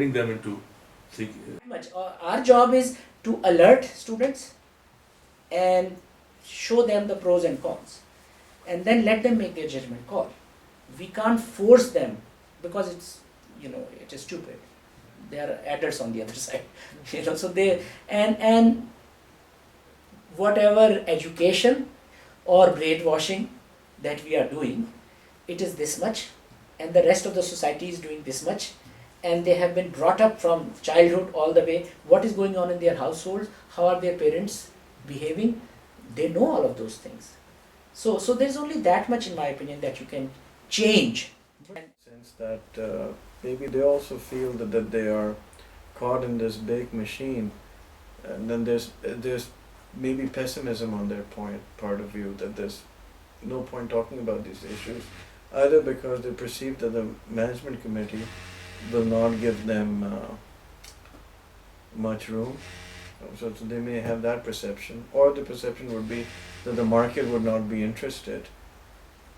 bring them into Our job is to alert students and show them the pros and cons, and then let them make their judgment call. We can't force them because it is stupid. There are adults on the other side, So they and whatever education or brainwashing that we are doing, it is this much, and the rest of the society is doing this much, and they have been brought up from childhood all the way. What is going on in their households? How are their parents behaving? They know all of those things. So there's only that much, in my opinion, that you can change. Sense that maybe they also feel that they are caught in this big machine, and then there's maybe pessimism on their part of view, that there's no point talking about these issues, either because they perceive that the management committee will not give them much room, so they may have that perception, or the perception would be that the market would not be interested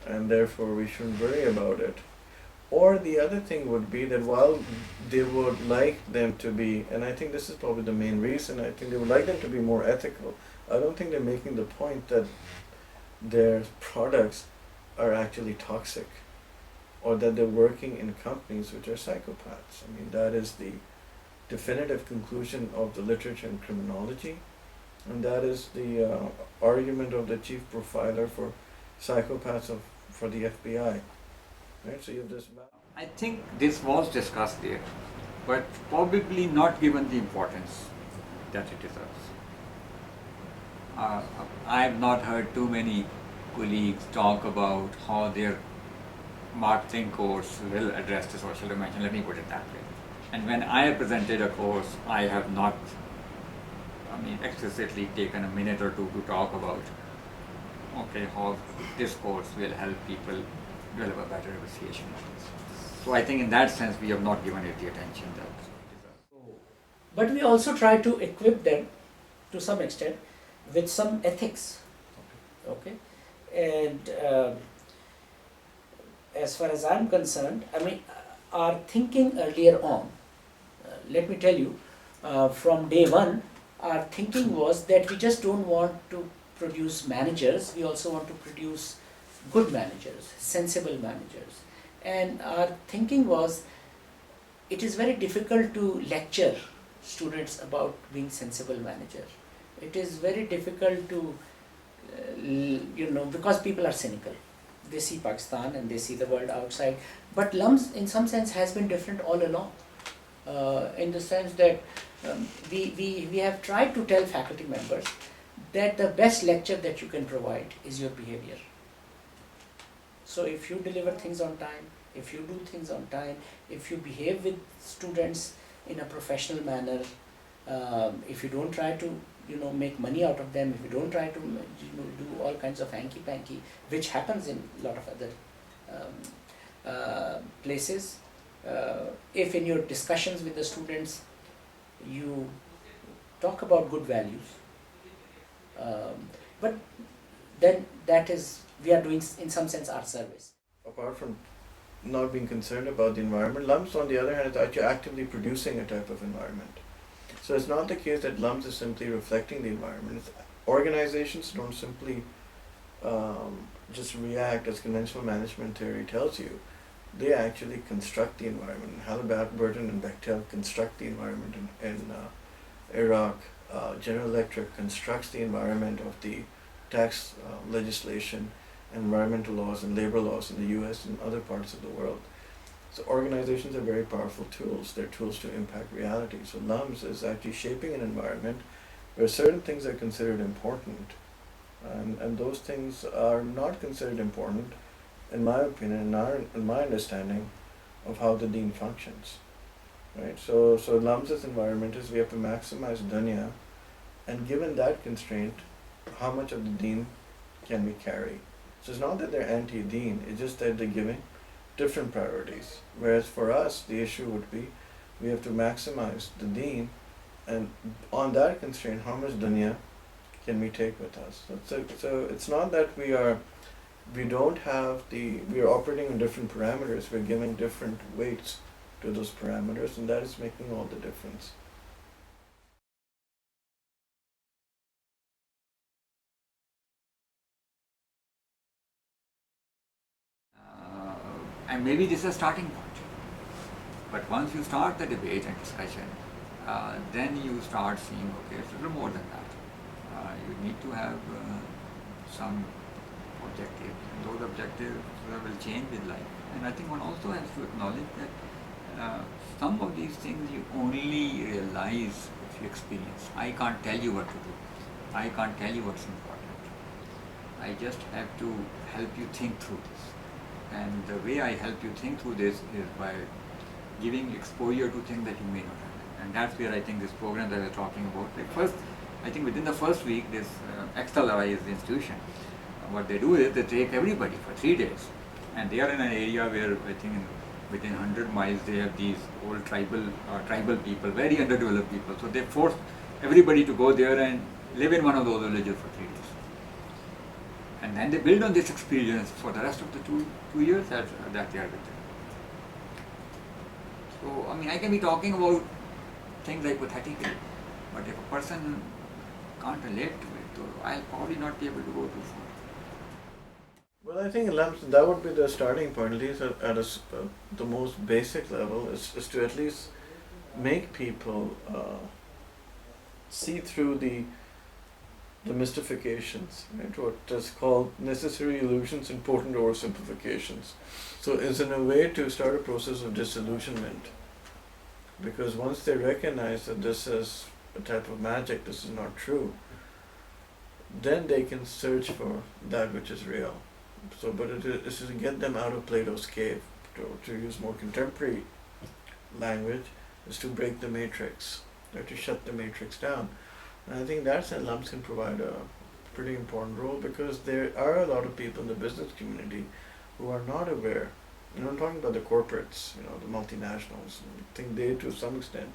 and therefore we shouldn't worry about it. Or the other thing would be that while they would like them to be, and I think this is probably the main reason, I think they would like them to be more ethical. I don't think they're making the point that their products are actually toxic, or that they're working in companies which are psychopaths. I mean, that is the definitive conclusion of the literature in criminology, and that is the argument of the chief profiler for psychopaths for the FBI. Right? So you have this. I think this was discussed there, but probably not given the importance that it deserves. I have not heard too many colleagues talk about how their marketing course will address the social dimension, let me put it that way. And when I have presented a course, I have not, explicitly taken a minute or two to talk about, okay, how this course will help people develop a better appreciation of this. So I think in that sense, we have not given it the attention that it deserves. But we also try to equip them to some extent with some ethics. Okay, and as far as I'm concerned, our thinking earlier on, let me tell you, from day one, our thinking was that we just don't want to produce managers, we also want to produce good managers, sensible managers. And our thinking was, it is very difficult to lecture students about being sensible managers. It is very difficult to, because people are cynical. They see Pakistan and they see the world outside. But LUMS, in some sense, has been different all along. In the sense that we have tried to tell faculty members that the best lecture that you can provide is your behavior. So if you deliver things on time, if you do things on time, if you behave with students in a professional manner, if you don't try to make money out of them, if you don't try to do all kinds of hanky-panky, which happens in a lot of other places. If in your discussions with the students you talk about good values, but then that is, we are doing in some sense our service. Apart from not being concerned about the environment, LUMS on the other hand is actually actively producing a type of environment. So it's not the case that LUMS is simply reflecting the environment. Organizations don't simply just react as conventional management theory tells you. They actually construct the environment. Halliburton and Bechtel construct the environment in Iraq. General Electric constructs the environment of the tax legislation, environmental laws and labor laws in the US and other parts of the world. So organizations are very powerful tools. They're tools to impact reality. So LUMS is actually shaping an environment where certain things are considered important, and those things are not considered important, in my opinion, in my understanding of how the dean functions. Right? So LUMS's environment is we have to maximize dunya, and given that constraint, how much of the deen can we carry? So it's not that they're anti-deen, it's just that they're giving different priorities. Whereas for us, the issue would be we have to maximize the deen, and on that constraint, how much dunya can we take with us? So it's not that we are operating on different parameters, we're giving different weights to those parameters, and that is making all the difference. And maybe this is a starting point. But once you start the debate and discussion, then you start seeing, okay, it's a little more than that. You need to have some objectives, and those objectives will change with life. And I think one also has to acknowledge that some of these things you only realize if you experience. I can't tell you what to do. I can't tell you what's important. I just have to help you think through this. And the way I help you think through this is by giving exposure to things that you may not have. And that's where I think this program that we're talking about, like first, I think within the first week, this XLRI is the institution. What they do is they take everybody for 3 days. And they are in an area where I think within 100 miles they have these old tribal people, very underdeveloped people. So they force everybody to go there and live in one of those villages for 3 days. And then they build on this experience for the rest of the two years that they are with them. So, I mean, I can be talking about things hypothetically, but if a person can't relate to it, so I'll probably not be able to go too far. Well, I think LUMS, that would be the starting point, at least at the most basic level, is to at least make people see through the mystifications, right? What is called necessary illusions and potent oversimplifications. So it's in a way to start a process of disillusionment, because once they recognize that this is a type of magic, this is not true, then they can search for that which is real. So, but it is to get them out of Plato's cave, to use more contemporary language, is to break the matrix, or to shut the matrix down. And I think that's when LUMS can provide a pretty important role, because there are a lot of people in the business community who are not aware. You know, I'm talking about the corporates, you know, the multinationals. I think they, to some extent,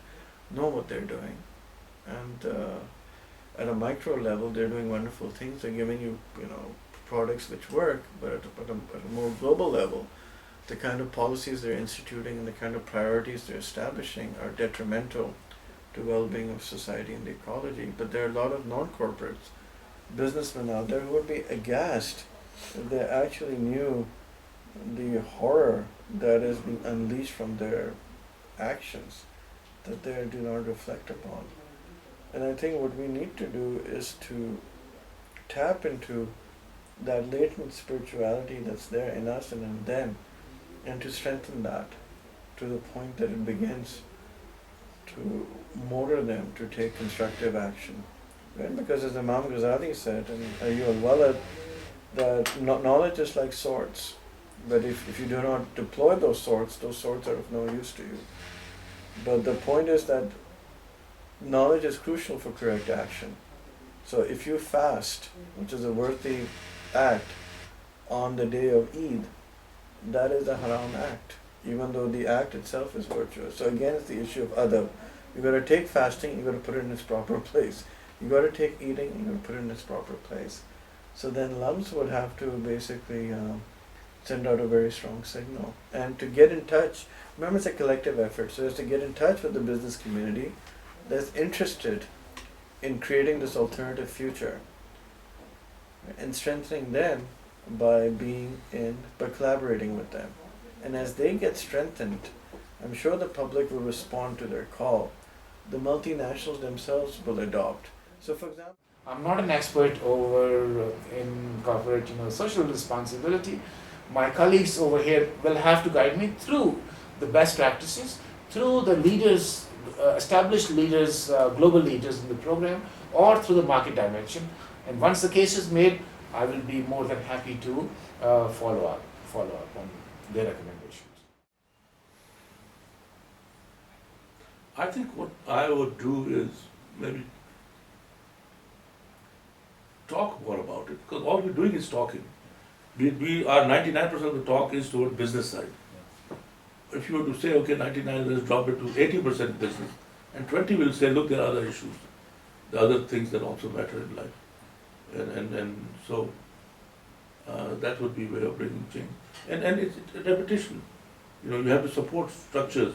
know what they're doing. And at a micro level, they're doing wonderful things. They're giving you, you know, products which work, but at a more global level, the kind of policies they're instituting and the kind of priorities they're establishing are detrimental to well-being of society and the ecology. But there are a lot of non-corporates, businessmen out there who would be aghast if they actually knew the horror that is being unleashed from their actions that they do not reflect upon. And I think what we need to do is to tap into that latent spirituality that's there in us and in them, and to strengthen that to the point that it begins to motor them to take constructive action. Right? Because as Imam Ghazali said, and you are well, that knowledge is like swords, but if you do not deploy those swords are of no use to you. But the point is that knowledge is crucial for correct action. So if you fast, which is a worthy act, on the day of Eid, that is a haram act, even though the act itself is virtuous. So again, it's the issue of adab. You got to take fasting, you got to put it in its proper place. You got to take eating, you got to put it in its proper place. So then LUMS would have to basically send out a very strong signal, and to get in touch. Remember, it's a collective effort. So it's to get in touch with the business community that's interested in creating this alternative future, and strengthening them by collaborating with them. And as they get strengthened, I'm sure the public will respond to their call. The multinationals themselves will adopt. So for example, I'm not an expert over in corporate, social responsibility. My colleagues over here will have to guide me through the best practices, through the leaders, established leaders, global leaders in the program, or through the market dimension. And once the case is made, I will be more than happy to follow up on their recommendations. I think what I would do is maybe talk more about it, because all we're doing is talking. Our 99% of the talk is toward business side. If you were to say, okay, 99, let's drop it to 80% business, and 20 will say, look, there are other issues, the other things that also matter in life. And so that would be a way of bringing change. And it's a repetition. You have to support structures.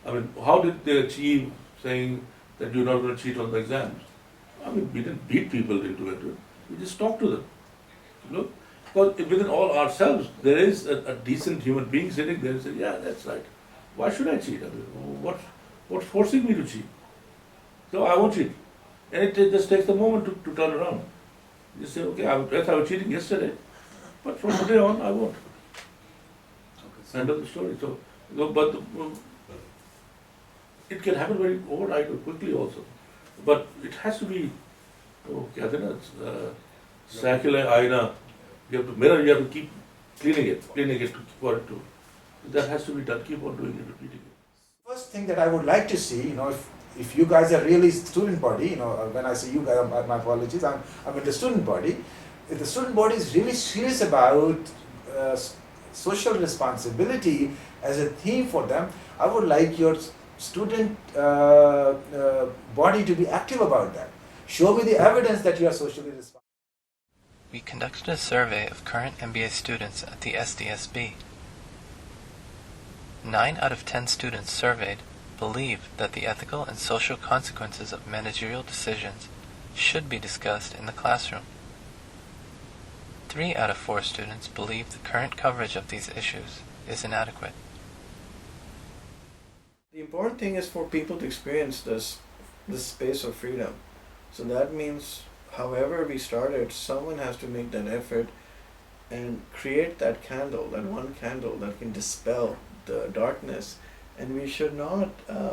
I mean, how did they achieve saying that you're not going to cheat on the exams? I mean, we didn't beat people into it. We just talked to them. Look, because within all ourselves, there is a decent human being sitting there and saying, yeah, that's right. Why should I cheat? I mean, what's forcing me to cheat? So I won't cheat. And it just takes a moment to turn around. You say, okay, I was cheating yesterday, but from today on, I won't. End of the story. But it can happen very overnight or quickly also. But it has to be, क्या कहते हैं ना, circular aina. You have to mirror. You have to keep cleaning it for it to. That has to be done. Keep on doing it, repeating it. First thing that I would like to see, if you guys are really student body, when I say you guys, my apologies, I'm in the student body. If the student body is really serious about social responsibility as a theme for them, I would like your student body to be active about that. Show me the evidence that you are socially responsible. We conducted a survey of current MBA students at the SDSB. 9 out of 10 students surveyed believe that the ethical and social consequences of managerial decisions should be discussed in the classroom. 3 out of 4 students believe the current coverage of these issues is inadequate. The important thing is for people to experience this space of freedom. So that means however we started, someone has to make that effort and create that candle, that one candle that can dispel the darkness. And we should not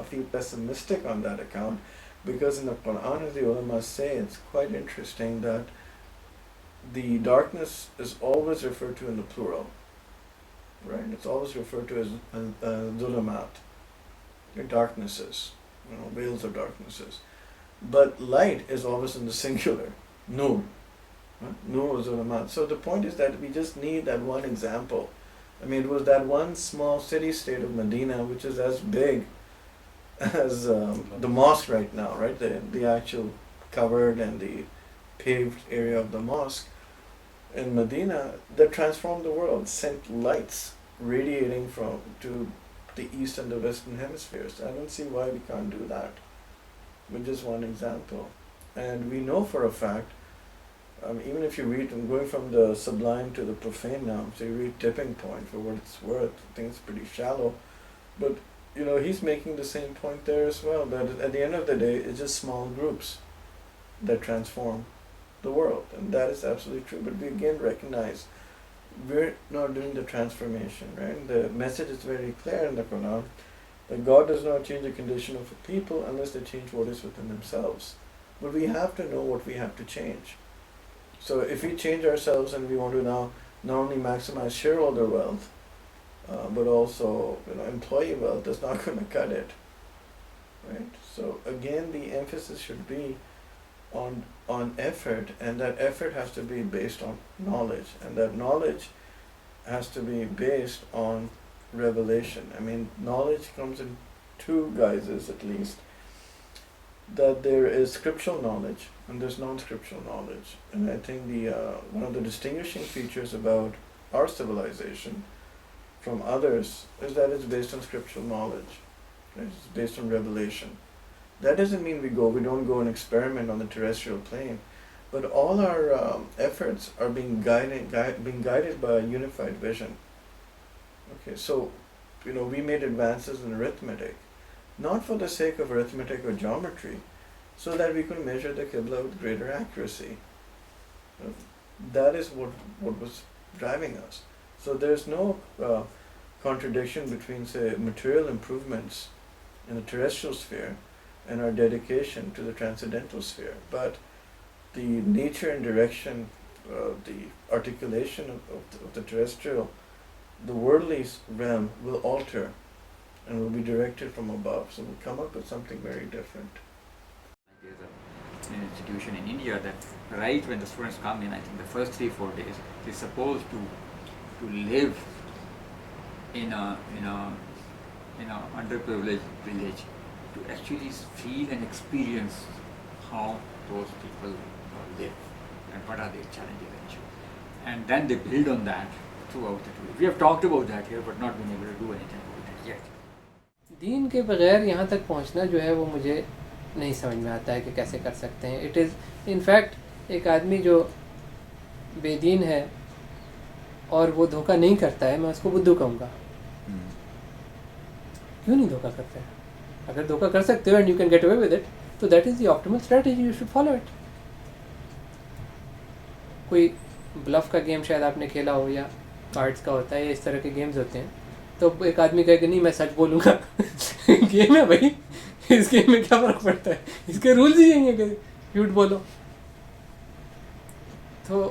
feel pessimistic on that account, because in the Quran, as the ulama say, it's quite interesting that the darkness is always referred to in the plural, right? It's always referred to as zulumat, darknesses, veils of darknesses. But light is always in the singular, nur, nur zulumat. So the point is that we just need that one example. I mean, it was that one small city-state of Medina, which is as big as the mosque right now, right? The actual covered and the paved area of the mosque in Medina that transformed the world, sent lights radiating to the east and the western hemispheres. I don't see why we can't do that with just one example. And we know for a fact, even if you read, I'm going from the sublime to the profane now, so you read Tipping Point for what it's worth. I think it's pretty shallow, but he's making the same point there as well, that at the end of the day, it's just small groups that transform the world, and that is absolutely true. But we again recognize we're not doing the transformation, right? The message is very clear in the Quran that God does not change the condition of a people unless they change what is within themselves. But we have to know what we have to change. So if we change ourselves and we want to now not only maximize shareholder wealth, but also employee wealth, that's not going to cut it, right? So again, the emphasis should be on effort, and that effort has to be based on knowledge, and that knowledge has to be based on revelation. I mean, knowledge comes in two guises at least. That there is scriptural knowledge and there's non-scriptural knowledge. And I think one of the distinguishing features about our civilization from others is that it's based on scriptural knowledge. Right? It's based on revelation. That doesn't mean we don't go and experiment on the terrestrial plane, but all our efforts are being guided by a unified vision. Okay, so we made advances in arithmetic, not for the sake of arithmetic or geometry, so that we could measure the Qibla with greater accuracy. That is what was driving us. So there's no contradiction between, say, material improvements in the terrestrial sphere and our dedication to the transcendental sphere. But the nature and direction, the articulation of the terrestrial, the worldly realm will alter and will be directed from above. So we'll come up with something very different. There's an institution in India that right when the students come in, I think the first 3-4 days, they're supposed to live in a underprivileged village, to actually feel and experience how those people live and what are their challenges and issues. And then they build on that throughout the tour. We have talked about that here, but not been able to do anything about it yet. دین کے بغیر یہاں تک پہنچنا جو ہے وہ مجھے نہیں سمجھ میں آتا ہے کہ کیسے کر سکتے ہیں. اٹ از ان فیکٹ ایک آدمی جو بے دین ہے اور وہ دھوکہ نہیں کرتا ہے, میں اس کو بدھو کہوں گا. کیوں نہیں دھوکہ کرتا ہے؟ اگر دھوکہ کر سکتے ہو and you can get away with it, تو that is the optimal strategy, you should follow it. کوئی بلف کا گیم شاید آپ نے کھیلا ہو, یا کارڈس کا ہوتا ہے, یا اس طرح کے گیمز ہوتے ہیں, تو ایک آدمی کہے کہ نہیں میں سچ بولوں گا. گیم ہے بھائی, اس گیم میں کیا فرق پڑتا ہے, اس کے رولز ہی یہی ہیں کہ جھوٹ بولو. تو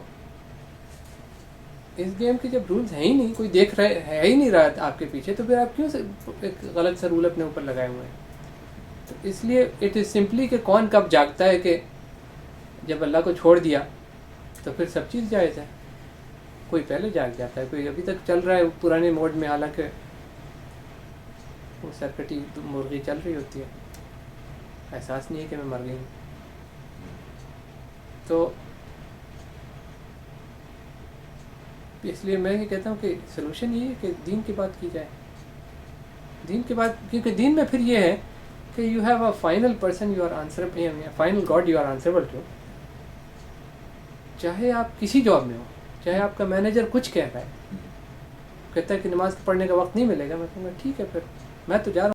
اس گیم کے جب رولز ہیں ہی نہیں, کوئی دیکھ رہا ہے ہی نہیں رہا آپ کے پیچھے, تو پھر آپ کیوں سے ایک غلط سا رول اپنے اوپر لگائے ہوئے ہیں؟ تو اس لیے اٹ از سمپلی کہ کون کب جاگتا ہے کہ جب اللہ کو چھوڑ دیا تو پھر سب چیز جائز ہے. کوئی پہلے جاگ جاتا ہے, کوئی ابھی تک چل رہا ہے پرانے موڈ میں, حالانکہ وہ سرکٹی مرغی چل رہی ہوتی ہے, احساس نہیں ہے کہ میں مر گئی ہوں. تو اس لیے میں یہ کہتا ہوں کہ سلوشن یہ ہے کہ دین کی بات کی جائے. دین کی بات, کیونکہ دین میں پھر یہ ہے کہ you have a final person you are answer, final God you are answerable to. چاہے آپ کسی جاب میں ہو, چاہے آپ کا مینیجر کچھ کہہ رہا ہے, کہتا ہے کہ نماز پڑھنے کا وقت نہیں ملے گا, میں کہوں گا ٹھیک ہے پھر میں تو جا رہا ہوں.